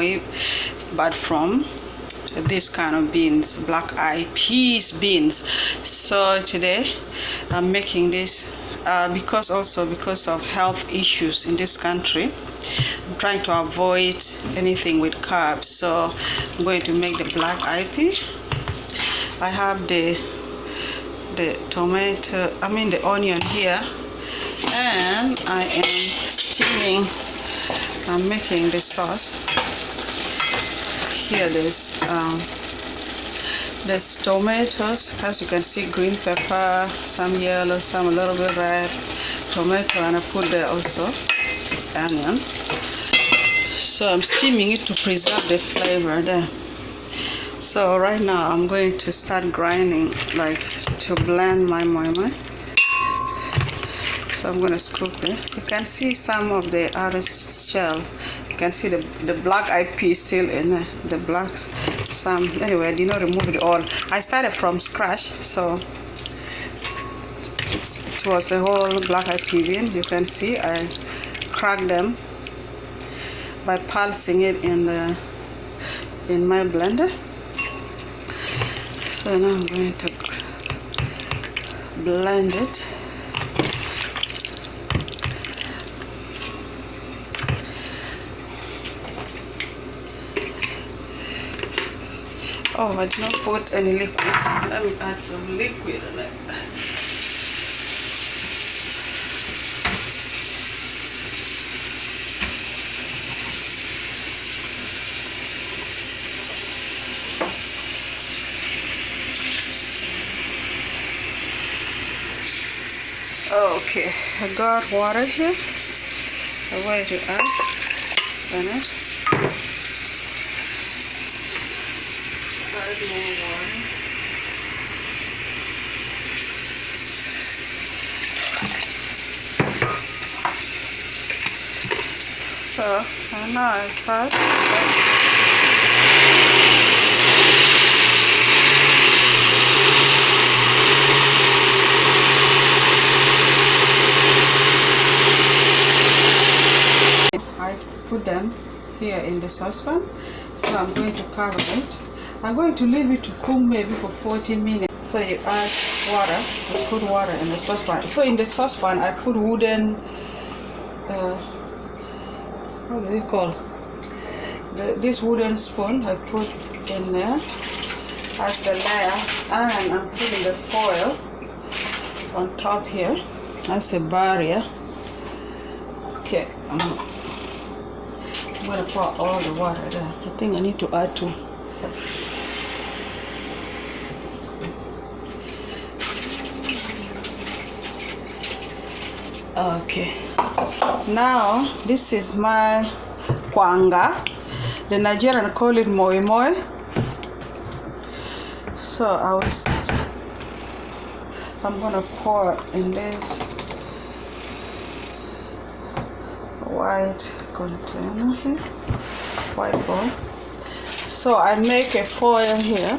moi, but from this kind of beans, black eyed peas beans. So today I'm making this because of health issues in this country. I'm trying to avoid anything with carbs, so I'm going to make the black eyed pea. I have the tomato, the onion here, and I am steaming. I'm making the sauce. Here there's tomatoes, as you can see, green pepper, some yellow, some a little bit red, tomato, and I put there also onion. So I'm steaming it to preserve the flavor there. So right now I'm going to start grinding, like to blend my moi. So I'm going to scoop it. You can see some of the outer shell. You can see the black eyed pea still in there. The blacks, some. Anyway, I did not remove it all. I started from scratch, so it was a whole black eyed pea beans. You can see I cracked them by pulsing it in my blender. So now I'm going to blend it. Oh, I did not put any liquids. Let me add some liquid in it. Okay, I got water here. I'm going to add in it. Add more water. So, and now I start. Put them here in the saucepan, so I'm going to cover it. I'm going to leave it to cook maybe for 40 minutes. So you add water, you put water in the saucepan. So in the saucepan I put wooden, what do you call this wooden spoon? I put in there as a layer, and I'm putting the foil on top here as a barrier. Okay. I'm going to pour all the water there. I think I need to add two. Okay. Now, this is my Kwanga. The Nigerians call it moi moi. So I'm going to pour in this white container here, white bowl. So I make a foil here,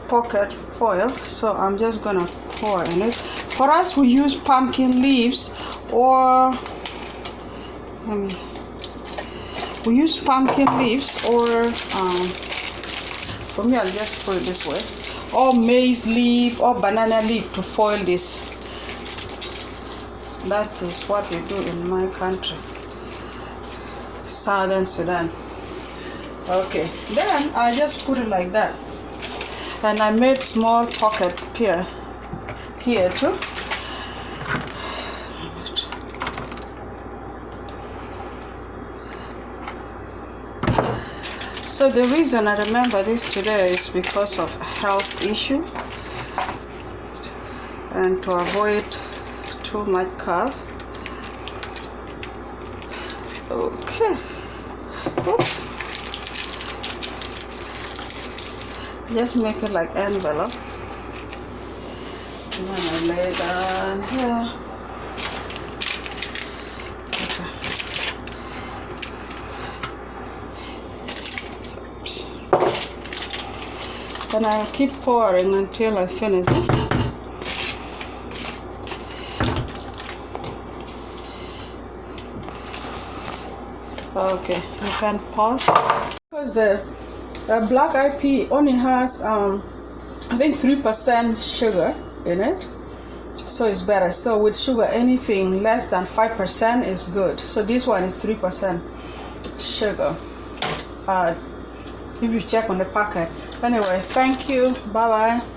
pocket foil. So I'm just gonna pour in it. For us, we use pumpkin leaves, or for me, I'll just put it this way, or maize leaf or banana leaf to foil this. That is what we do in my country, Southern Sudan. Okay, then I just put it like that, and I made small pocket here too. So the reason I remember this today is because of health issue, and to avoid too much carb. Okay. Oops. Just make it like envelope. And then I lay it down here. Okay. Oops. Then I'll keep pouring until I finish it. Okay, you can pause because the black eyed pea only has I think 3% sugar in it, so it's better. So with sugar, anything less than 5% is good. So this one is 3% sugar. If you check on the packet. Anyway, thank you. Bye bye.